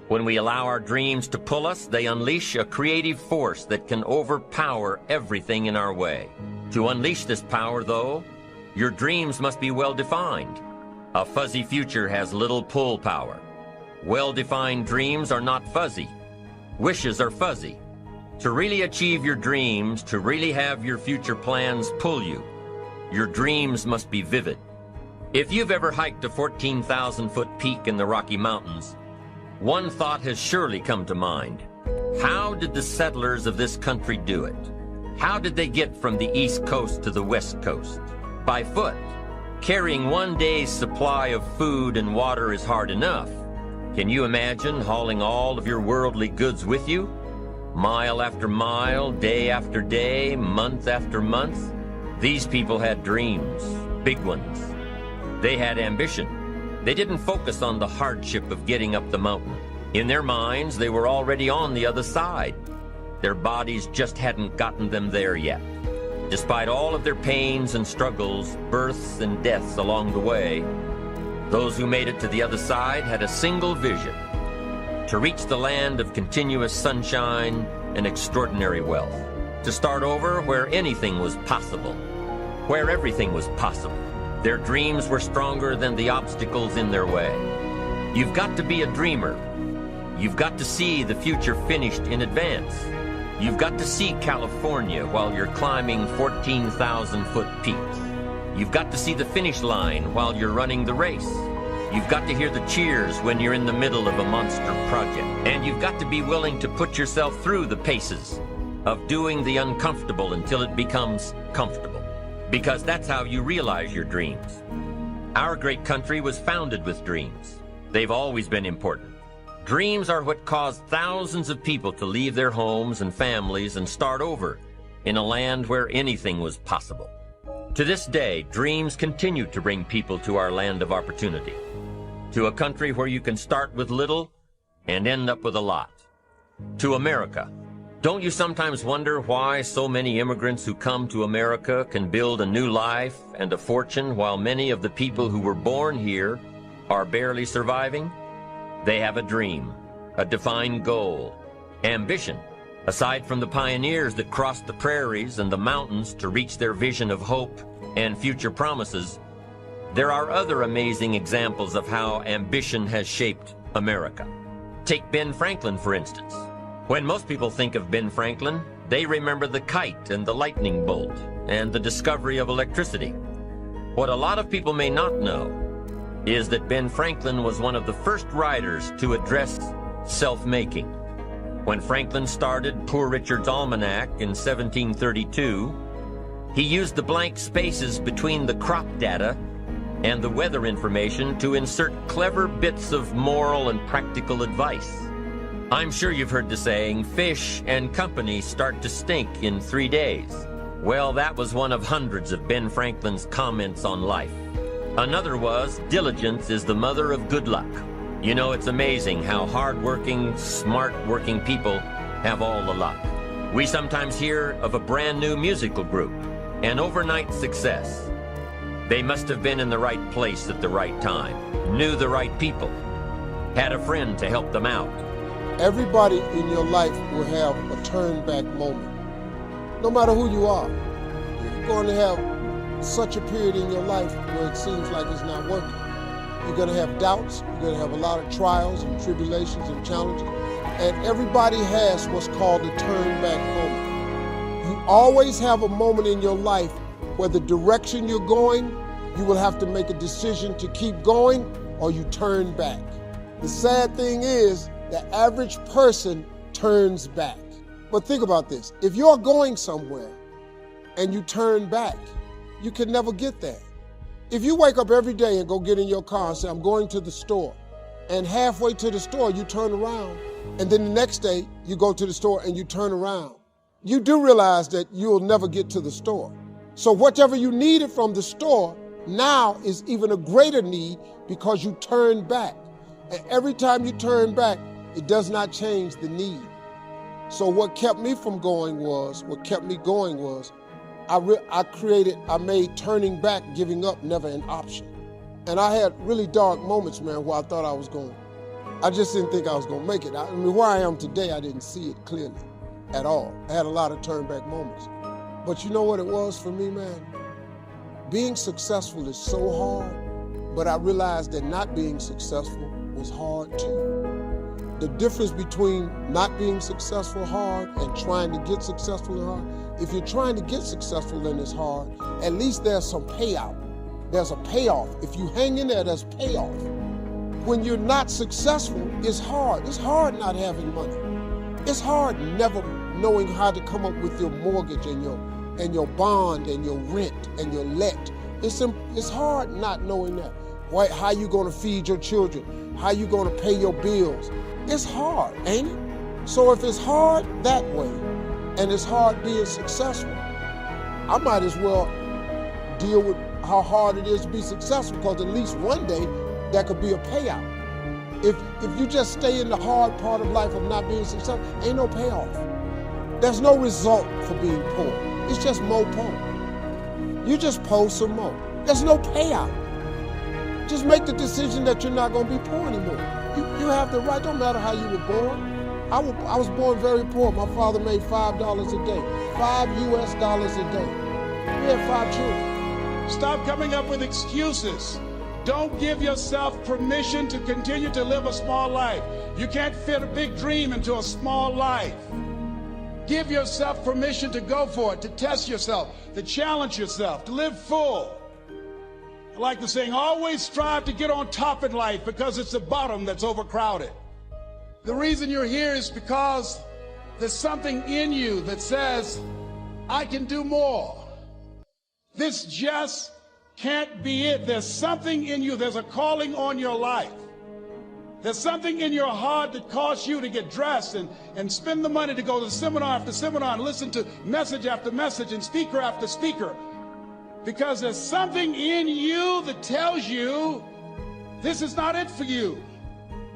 When we allow our dreams to pull us, they unleash a creative force that can overpower everything in our way. To unleash this power, though, your dreams must be well-defined. A fuzzy future has little pull power. Well-defined dreams are not fuzzy. Wishes are fuzzy. To really achieve your dreams, to really have your future plans pull you, your dreams must be vivid. If you've ever hiked a 14,000-foot peak in the Rocky Mountains, one thought has surely come to mind. How did the settlers of this country do it? How did they get from the East Coast to the West Coast? By foot. Carrying one day's supply of food and water is hard enough. Can you imagine hauling all of your worldly goods with you? Mile after mile, day after day, month after month. These people had dreams, big ones. They had ambition. They didn't focus on the hardship of getting up the mountain. In their minds, they were already on the other side. Their bodies just hadn't gotten them there yet. Despite all of their pains and struggles, births and deaths along the way, those who made it to the other side had a single vision: to reach the land of continuous sunshine and extraordinary wealth. To start over where anything was possible, where everything was possible. Their dreams were stronger than the obstacles in their way. You've got to be a dreamer. You've got to see the future finished in advance. You've got to see California while you're climbing 14,000-foot peaks. You've got to see the finish line while you're running the race. You've got to hear the cheers when you're in the middle of a monster project. And you've got to be willing to put yourself through the paces of doing the uncomfortable until it becomes comfortable. Because that's how you realize your dreams. Our great country was founded with dreams. They've always been important. Dreams are what caused thousands of people to leave their homes and families and start over in a land where anything was possible. To this day, dreams continue to bring people to our land of opportunity, to a country where you can start with little and end up with a lot. To America. Don't you sometimes wonder why so many immigrants who come to America can build a new life and a fortune while many of the people who were born here are barely surviving? They have a dream, a defined goal, ambition. Aside from the pioneers that crossed the prairies and the mountains to reach their vision of hope and future promises, there are other amazing examples of how ambition has shaped America. Take Ben Franklin, for instance. When most people think of Ben Franklin, they remember the kite and the lightning bolt and the discovery of electricity. What a lot of people may not know is that Ben Franklin was one of the first writers to address self-making. When Franklin started Poor Richard's Almanac in 1732, he used the blank spaces between the crop data and the weather information to insert clever bits of moral and practical advice. I'm sure you've heard the saying, fish and company start to stink in 3 days. Well, that was one of hundreds of Ben Franklin's comments on life. Another was, diligence is the mother of good luck. You know, it's amazing how hard-working, smart-working people have all the luck. We sometimes hear of a brand new musical group, an overnight success. They must have been in the right place at the right time, knew the right people, had a friend to help them out. Everybody in your life will have a turn-back moment. No matter who you are, you're going to have such a period in your life where it seems like it's not working. You're going to have doubts, you're going to have a lot of trials and tribulations and challenges, and everybody has what's called a turn-back moment. You always have a moment in your life where the direction you're going, you will have to make a decision to keep going or you turn back. The sad thing is, the average person turns back. But think about this. If you're going somewhere and you turn back, you can never get there. If you wake up every day and go get in your car and say, I'm going to the store, and halfway to the store you turn around, and then the next day you go to the store and you turn around, you do realize that you'll never get to the store. So whatever you needed from the store now is even a greater need because you turn back. And every time you turn back, it does not change the need. So what kept me going was, I made turning back, giving up, never an option. And I had really dark moments, man, where I thought I was going. I just didn't think I was gonna make it. I mean, where I am today, I didn't see it clearly at all. I had a lot of turn back moments. But you know what it was for me, man? Being successful is so hard, but I realized that not being successful was hard too. The difference between not being successful hard and trying to get successful and hard, if you're trying to get successful and it's hard, at least there's some payout. There's a payoff. If you hang in there, there's payoff. When you're not successful, it's hard. It's hard not having money. It's hard never knowing how to come up with your mortgage and your bond and your rent and your let. It's hard not knowing that. How you gonna feed your children? How you gonna pay your bills? It's hard, ain't it? So if it's hard that way, and it's hard being successful, I might as well deal with how hard it is to be successful, because at least one day that could be a payout. If you just stay in the hard part of life of not being successful, ain't no payoff. There's no result for being poor. It's just more poor. You just poor some more. There's no payout. Just make the decision that you're not going to be poor anymore. You have the right, don't matter how you were born. I was born very poor. My father made $5 a day, $5 US a day. We had 5 children. Stop coming up with excuses. Don't give yourself permission to continue to live a small life. You can't fit a big dream into a small life. Give yourself permission to go for it, to test yourself, to challenge yourself, to live full. I like the saying, always strive to get on top in life, because it's the bottom that's overcrowded. The reason you're here is because there's something in you that says, I can do more. This just can't be it. There's something in you. There's a calling on your life. There's something in your heart that caused you to get dressed and spend the money to go to seminar after seminar and listen to message after message and speaker after speaker. Because there's something in you that tells you this is not it for you.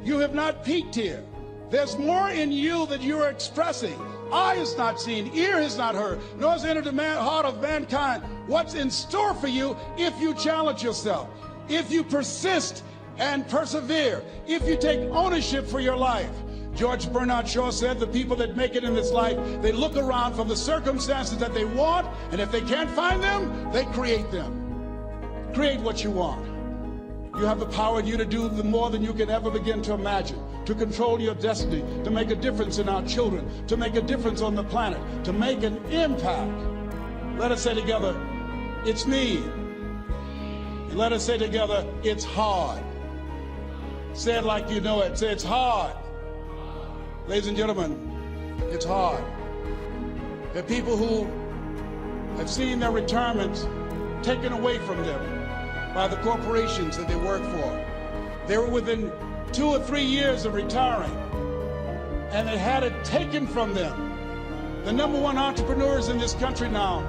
You have not peaked here. There's more in you that you are expressing. Eye has not seen, ear has not heard, nor has entered the heart of mankind what's in store for you if you challenge yourself, if you persist and persevere, if you take ownership for your life. George Bernard Shaw said the people that make it in this life, they look around for the circumstances that they want, and if they can't find them, they create them. Create what you want. You have the power in you to do more than you can ever begin to imagine, to control your destiny, to make a difference in our children, to make a difference on the planet, to make an impact. Let us say together, it's me. Let us say together, it's hard. Say it like you know it. Say, it's hard. Ladies and gentlemen, it's hard. There are people who have seen their retirements taken away from them by the corporations that they work for. They were within 2 or 3 years of retiring, and they had it taken from them. The #1 entrepreneurs in this country now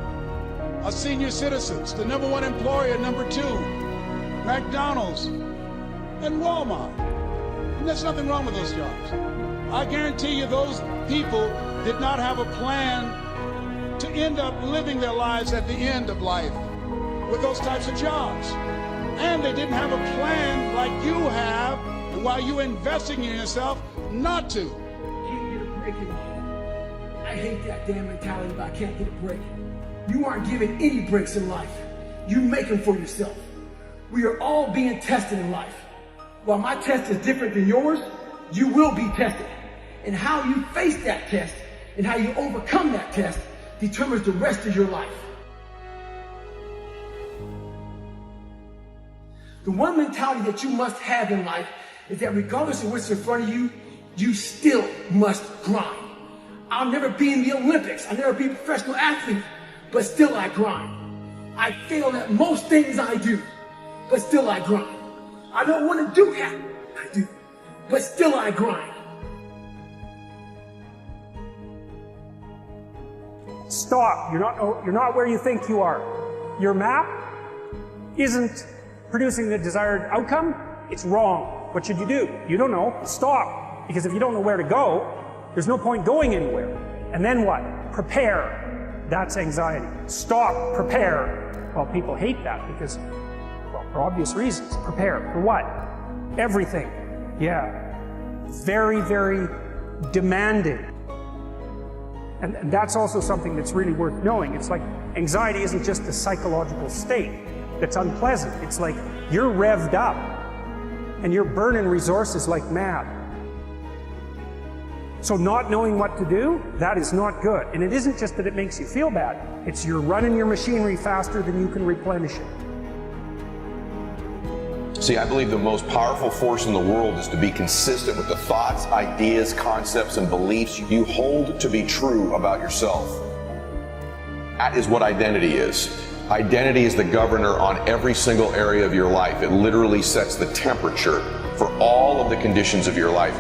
are senior citizens. The #1 employer, #2, McDonald's and Walmart. And there's nothing wrong with those jobs. I guarantee you those people did not have a plan to end up living their lives at the end of life with those types of jobs. And they didn't have a plan like you have, and while you're investing in yourself, not to. Can't get a break in life. I hate that damn mentality about I can't get a break. You aren't given any breaks in life. You make them for yourself. We are all being tested in life. While my test is different than yours, you will be tested. And how you face that test and how you overcome that test determines the rest of your life. The one mentality that you must have in life is that regardless of what's in front of you, you still must grind. I'll never be in the Olympics. I'll never be a professional athlete, but still I grind. I fail at most things I do, but still I grind. I don't want to do that. I do, but still I grind. Stop. You're not where you think you are. Your map isn't producing the desired outcome. It's wrong. What should you do? You don't know. Stop. Because if you don't know where to go, there's no point going anywhere. And then what? Prepare. That's anxiety. Stop. Prepare. Well, people hate that because, well, for obvious reasons. Prepare. For what? Everything. Yeah. very, very demanding. And that's also something that's really worth knowing. It's like anxiety isn't just a psychological state that's unpleasant. It's like you're revved up and you're burning resources like mad. So not knowing what to do, that is not good. And it isn't just that it makes you feel bad. It's you're running your machinery faster than you can replenish it. See, I believe the most powerful force in the world is to be consistent with the thoughts, ideas, concepts, and beliefs you hold to be true about yourself. That is what identity is. Identity is the governor on every single area of your life. It literally sets the temperature for all of the conditions of your life.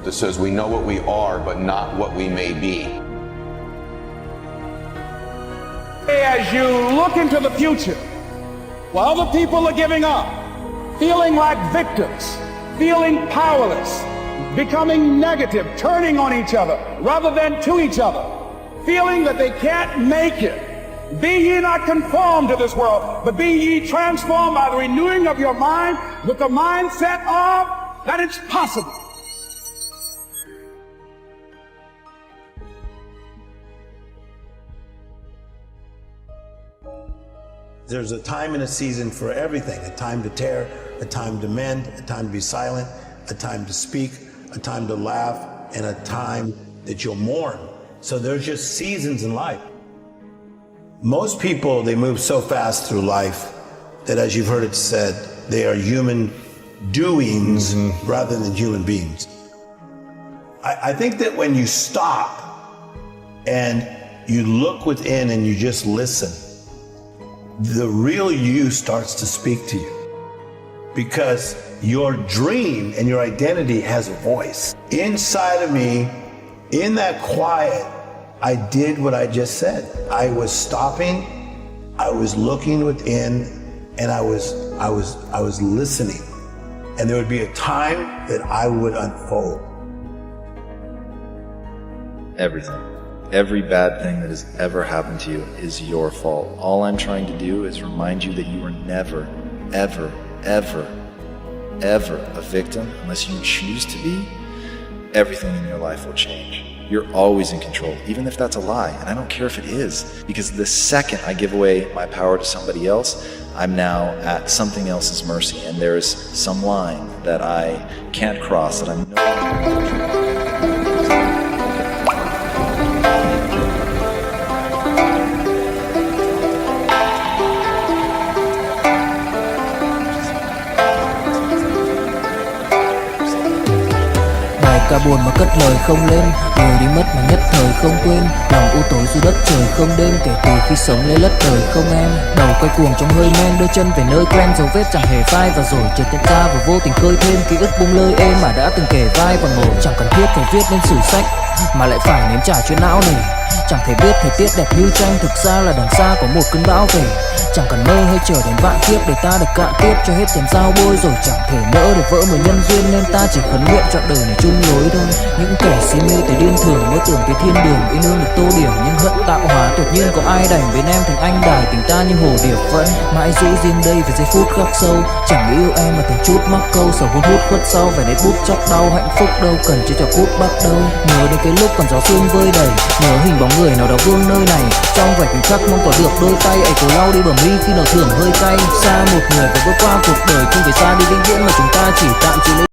That says we know what we are, but not what we may be. As you look into the future, while other people are giving up, feeling like victims, feeling powerless, becoming negative, turning on each other rather than to each other, feeling that they can't make it. Be ye not conformed to this world, but be ye transformed by the renewing of your mind with the mindset of that it's possible. There's a time and a season for everything, a time to tear, a time to mend, a time to be silent, a time to speak, a time to laugh, and a time that you'll mourn. So there's just seasons in life. Most people, they move so fast through life that, as you've heard it said, they are human doings rather than human beings. I think that when you stop and you look within and you just listen, the real you starts to speak to you, because your dream and your identity has a voice. Inside of me, in that quiet, I did what I just said. I was stopping, I was looking within, and I was listening. And there would be a time that I would unfold. Everything. Every bad thing that has ever happened to you is your fault. All I'm trying to do is remind you that you are never, ever, ever, ever a victim unless you choose to be. Everything in your life will change. You're always in control, even if that's a lie. And I don't care if it is, because the second I give away my power to somebody else, I'm now at something else's mercy. And there is some line that I can't cross, that I'm no longer in control. Cả buồn mà cất lời không lên, người đi mất mà nhất thời không quên. Lòng u tối dù đất trời không đêm, kể từ khi sống lấy lất đời không em. Đầu quay cuồng trong hơi men, đôi chân về nơi quen, dấu vết chẳng hề phai. Và rồi chợt nhận ra và vô tình khơi thêm ký ức bung lơi êm mà đã từng kể vai và ngồi. Chẳng cần thiết phải viết lên sử sách mà lại phải nếm trải chuyện não nề. Chẳng thể biết thời tiết đẹp như tranh, thực ra là đằng xa có một cơn bão về. Chẳng cần mơ hay chờ đến vạn kiếp để ta được cạn tiếp cho hết tiền giao bôi. Rồi chẳng thể nỡ để vỡ mười nhân duyên, nên ta chỉ khấn nguyện chọn đời này chung lối thôi. Những kẻ si mê tới điên thường mơ tưởng cái thiên đường yêu nương được tô điểm, nhưng hận tạo hóa tuyệt nhiên có ai đành bên em thành anh đài. Tình ta như hồ điệp vẫn mãi giữ riêng đây về giây phút khắc sâu. Chẳng yêu em mà từng chút mắc câu, sầu hút hút khuất sau vẻ nét bút chóc đau. Hạnh phúc đâu cần chỉ cho phút bắt đầu. Nhớ đến cái lúc còn gió sương vơi đầy, nhớ hình bóng người nào đó vương nơi này. Trong vài khoảnh khắc mong có được đôi tay ấy cố lau đi bờ mi khi nào thưởng hơi cay. Xa một người và bước qua cuộc đời không phải xa đi vĩnh viễn mà chúng ta chỉ tạm chỉ lấy.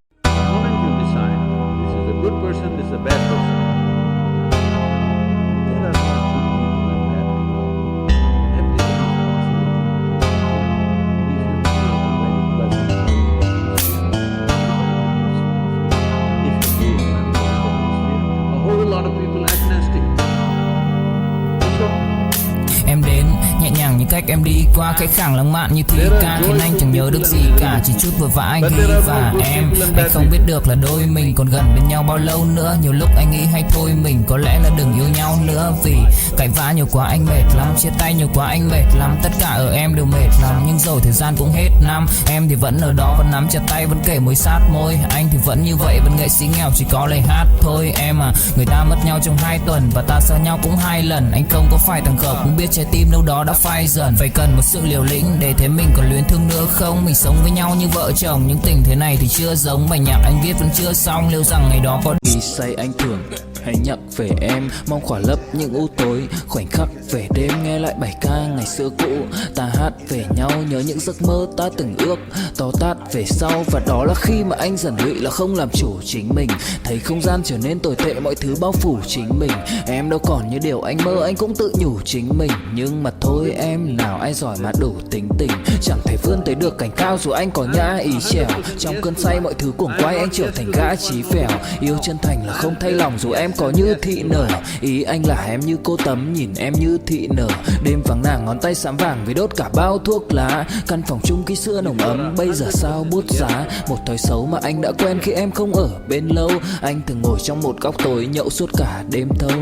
Cách em đi qua cái khẳng lãng mạn như thi ca khiến anh chẳng nhớ được gì cả, chỉ chút vừa vã anh ghi và em. Anh không biết được là đôi mình còn gần bên nhau bao lâu nữa. Nhiều lúc anh nghĩ hay thôi mình có lẽ là đừng yêu nhau nữa, vì cãi vã nhiều quá anh mệt lắm, chia tay nhiều quá anh mệt lắm. Tất cả ở em đều mệt lắm, nhưng rồi thời gian cũng hết năm. Em thì vẫn ở đó, vẫn nắm chặt tay, vẫn kể môi sát môi. Anh thì vẫn như vậy, vẫn nghệ sĩ nghèo chỉ có lời hát thôi. Em à, người ta mất nhau trong 2 tuần và ta xa nhau cũng 2 lần. Anh không có phải thằng khờ cũng biết trái tim đâu đó đã phai dần. phải cần một sự liều lĩnh để thấy mình còn luyến thương nữa không. Mình sống với nhau như vợ chồng, những tình thế này thì chưa giống. Bài nhạc anh viết vẫn chưa xong, liệu rằng ngày đó có đi say anh thường hãy nhắc về em, mong khỏa lấp những u tối. Khoảnh khắc về đêm nghe lại bài ca ngày xưa cũ, ta hát về nhau nhớ những giấc mơ ta từng ước. To tát về sau và đó là khi mà anh dần lụy là không làm chủ chính mình. Thấy không gian trở nên tồi tệ, mọi thứ bao phủ chính mình. Em đâu còn như điều anh mơ, anh cũng tự nhủ chính mình. Nhưng mà thôi em, nào ai giỏi mà đủ tính tình, chẳng thể vươn tới được cảnh cao dù anh có nhã ý trèo. Trong cơn say mọi thứ cuồng quay, anh trở thành gã chí phèo. Yêu chân thành là không thay lòng dù em có như thị nở. Ý anh là em như cô tấm, nhìn em như thị nở. Đêm vắng nàng ngón tay xám vàng vì đốt cả bao thuốc lá. Căn phòng chung khi xưa nồng ấm, bây giờ sao bút giá. Một thói xấu mà anh đã quen khi em không ở bên lâu. Anh thường ngồi trong một góc tối nhậu suốt cả đêm thâu.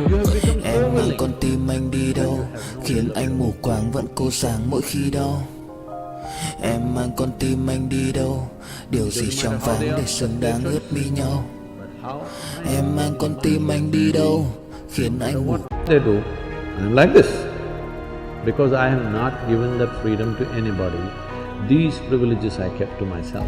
Em mang con tim anh đi đâu, khiến anh mù quáng vẫn cố sáng mỗi khi đau. Em mang con tim anh đi đâu, điều gì trong vắng để xứng đáng ướt mi nhau. Em mang con tim anh đi đâu, khiến anh mù. They do. I'm like this because I have not given that freedom to anybody. These privileges I kept to myself.